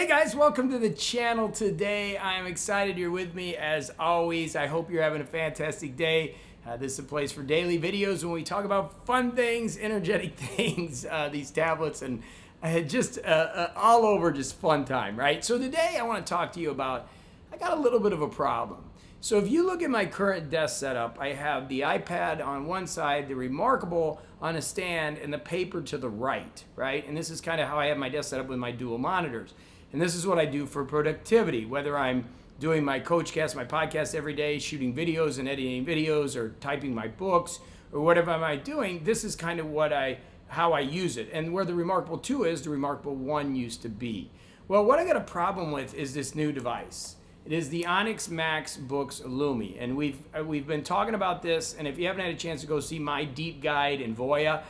Hey guys, welcome to the channel today. I'm excited you're with me as always. I hope you're having a fantastic day. This is a place for daily videos when we talk about fun things, energetic things, these tablets, and just all over just fun time, right? So today I want to talk to you about, I got a little bit of a problem. So if you look at my current desk setup, I have the iPad on one side, the Remarkable on a stand, and the paper to the right, right? And this is kind of how I have my desk set up with my dual monitors. And this is what I do for productivity, whether I'm doing my CoachCast, my podcast every day, shooting videos and editing videos, or typing my books, or whatever am I doing, this is kind of how I use it. And where the Remarkable 2 is, the Remarkable 1 used to be. Well, what I got a problem with is this new device. It is the Onyx Boox Max Lumi, and we've been talking about this, and if you haven't had a chance to go see my deep guide in Voya,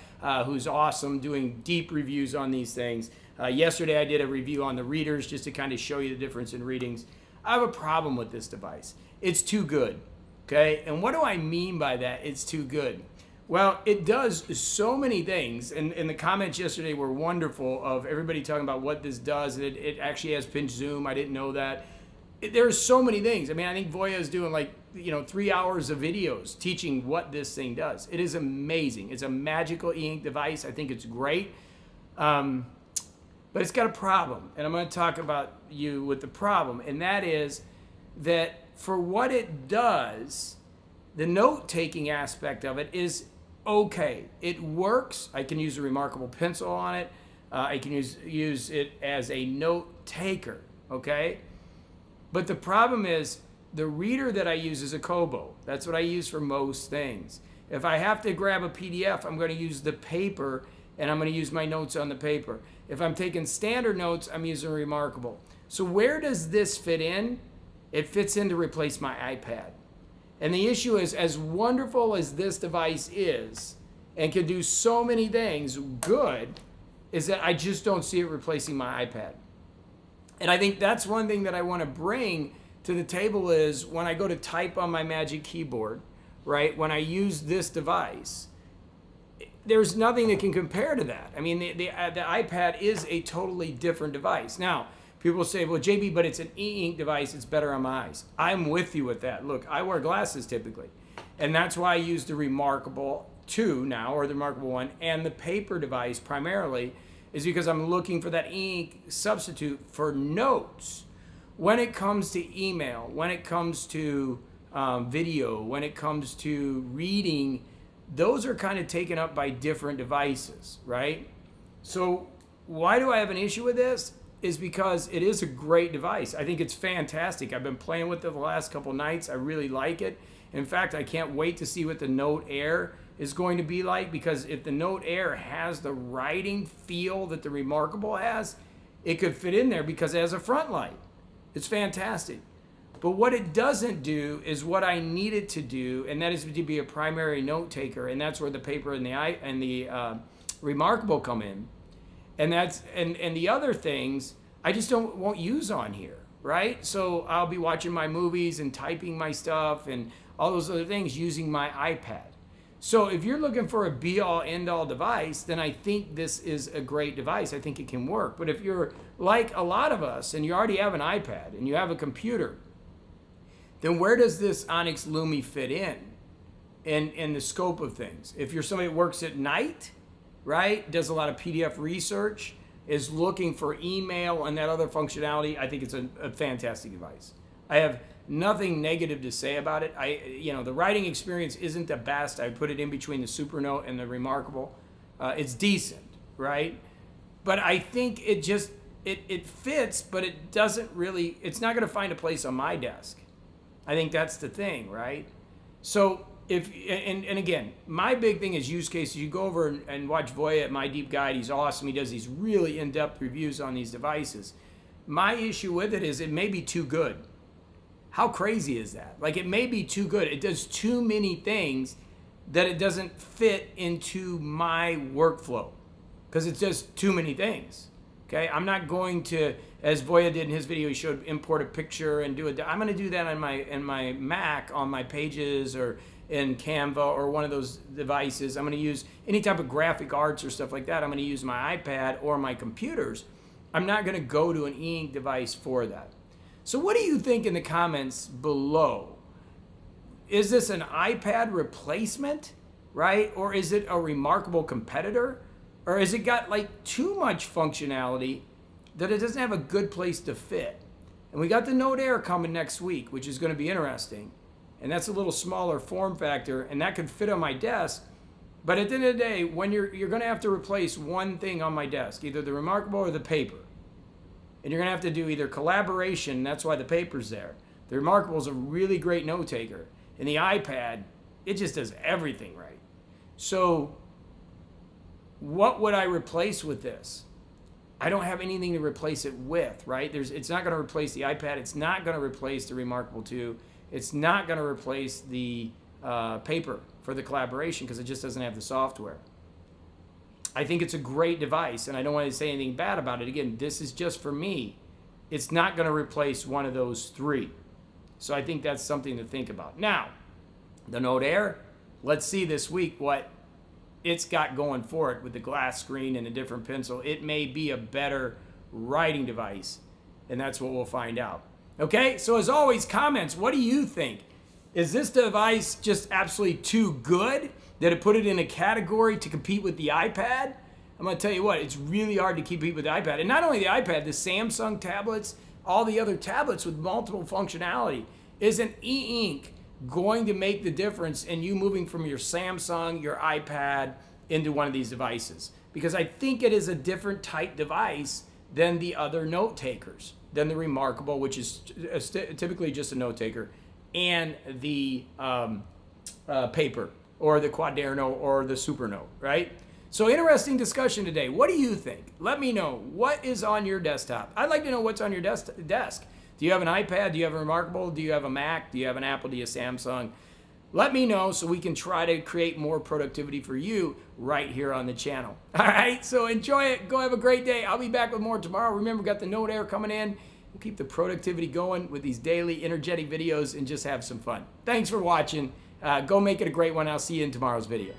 who's awesome, doing deep reviews on these things. Yesterday I did a review on the readers just to kind of show you the difference in readings. I have a problem with this device. It's too good, okay? And what do I mean by that, it's too good? Well, it does so many things, and the comments yesterday were wonderful of everybody talking about what this does. It actually has pinch zoom, I didn't know that. There's so many things. I mean, I think Voya is doing like, 3 hours of videos teaching what this thing does. It is amazing. It's a magical e-ink device. I think it's great. But it's got a problem, and I'm going to talk about you with the problem, and that is that for what it does, the note-taking aspect of it is okay. It works. I can use a Remarkable pencil on it. I can use it as a note-taker, okay? But the problem is the reader that I use is a Kobo. That's what I use for most things. If I have to grab a PDF, I'm going to use the paper, and I'm going to use my notes on the paper. If I'm taking standard notes, I'm using Remarkable. So where does this fit in? It fits in to replace my iPad. And the issue is, as wonderful as this device is, and can do so many things good, is that I just don't see it replacing my iPad. And I think that's one thing that I want to bring to the table is when I go to type on my Magic Keyboard, right, when I use this device, there's nothing that can compare to that. I mean, the iPad is a totally different device. Now, people say, well, JB, but it's an e-ink device. It's better on my eyes. I'm with you with that. Look, I wear glasses typically. And that's why I use the Remarkable 2 now, or the Remarkable 1, and the paper device primarily, is because I'm looking for that e-ink substitute for notes. When it comes to email, when it comes to video, when it comes to reading, those are kind of taken up by different devices, right? So why do I have an issue with this? Is because it is a great device. I think it's fantastic. I've been playing with it the last couple nights. I really like it. In fact, I can't wait to see what the Note Air is going to be like, because if the Note Air has the writing feel that the Remarkable has, it could fit in there because it has a front light. It's fantastic. But what it doesn't do is what I need it to do, and that is to be a primary note taker, and that's where the paper and the Remarkable come in. And that's and the other things I just won't use on here, right? So I'll be watching my movies and typing my stuff and all those other things using my iPad. So if you're looking for a be-all, end-all device, then I think this is a great device. I think it can work. But if you're like a lot of us and you already have an iPad and you have a computer, then where does this Onyx Lumi fit in the scope of things? If you're somebody that works at night, right, does a lot of PDF research, is looking for email and that other functionality, I think it's a fantastic device. I have nothing negative to say about it. The writing experience isn't the best. I put it in between the Supernote and the Remarkable. It's decent, right? But I think it fits, but it doesn't really, it's not going to find a place on my desk. I think that's the thing, right? So and again, my big thing is use cases. You go over and watch Voya at My Deep Guide. He's awesome. He does these really in-depth reviews on these devices. My issue with it is it may be too good. How crazy is that? Like, it may be too good. It does too many things that it doesn't fit into my workflow because it's just too many things. Okay, I'm not going to, as Voya did in his video, he showed import a picture and do it. I'm going to do that on my Mac, on my Pages, or in Canva, or one of those devices. I'm going to use any type of graphic arts or stuff like that. I'm going to use my iPad or my computers. I'm not going to go to an e-ink device for that. So what do you think in the comments below? Is this an iPad replacement, right? Or is it a remarkable competitor? Or has it got like too much functionality that it doesn't have a good place to fit? And we got the Note Air coming next week, which is going to be interesting. And that's a little smaller form factor, and that could fit on my desk. But at the end of the day, when you're going to have to replace one thing on my desk, either the Remarkable or the paper. And you're going to have to do either collaboration, that's why the paper's there. The Remarkable is a really great note taker. And the iPad, it just does everything right. So what would I replace with this? I don't have anything to replace it with, right? It's not going to replace the iPad. It's not going to replace the Remarkable 2. It's not going to replace the paper for the collaboration because it just doesn't have the software. I think it's a great device, and I don't want to say anything bad about it. Again, this is just for me. It's not going to replace one of those three. So I think that's something to think about. Now, the Note Air, let's see this week what it's got going for it with the glass screen and a different pencil. It may be a better writing device, and that's what we'll find out. Okay, so as always, comments, what do you think? Is this device just absolutely too good that it put it in a category to compete with the iPad? I'm going to tell you what, it's really hard to compete with the iPad. And not only the iPad, the Samsung tablets, all the other tablets with multiple functionality. Is an e-ink going to make the difference in you moving from your Samsung, your iPad, into one of these devices? Because I think it is a different type device than the other note takers, than the Remarkable, which is typically just a note taker, and the paper, or the Quaderno, or the Supernote, right? So interesting discussion today. What do you think? Let me know. What is on your desktop? I'd like to know what's on your desk. Do you have an iPad? Do you have a Remarkable? Do you have a Mac? Do you have an Apple? Do you have Samsung? Let me know so we can try to create more productivity for you right here on the channel. All right, so enjoy it. Go have a great day. I'll be back with more tomorrow. Remember, we've got the Note Air coming in. We'll keep the productivity going with these daily energetic videos and just have some fun. Thanks for watching. Go make it a great one. I'll see you in tomorrow's video.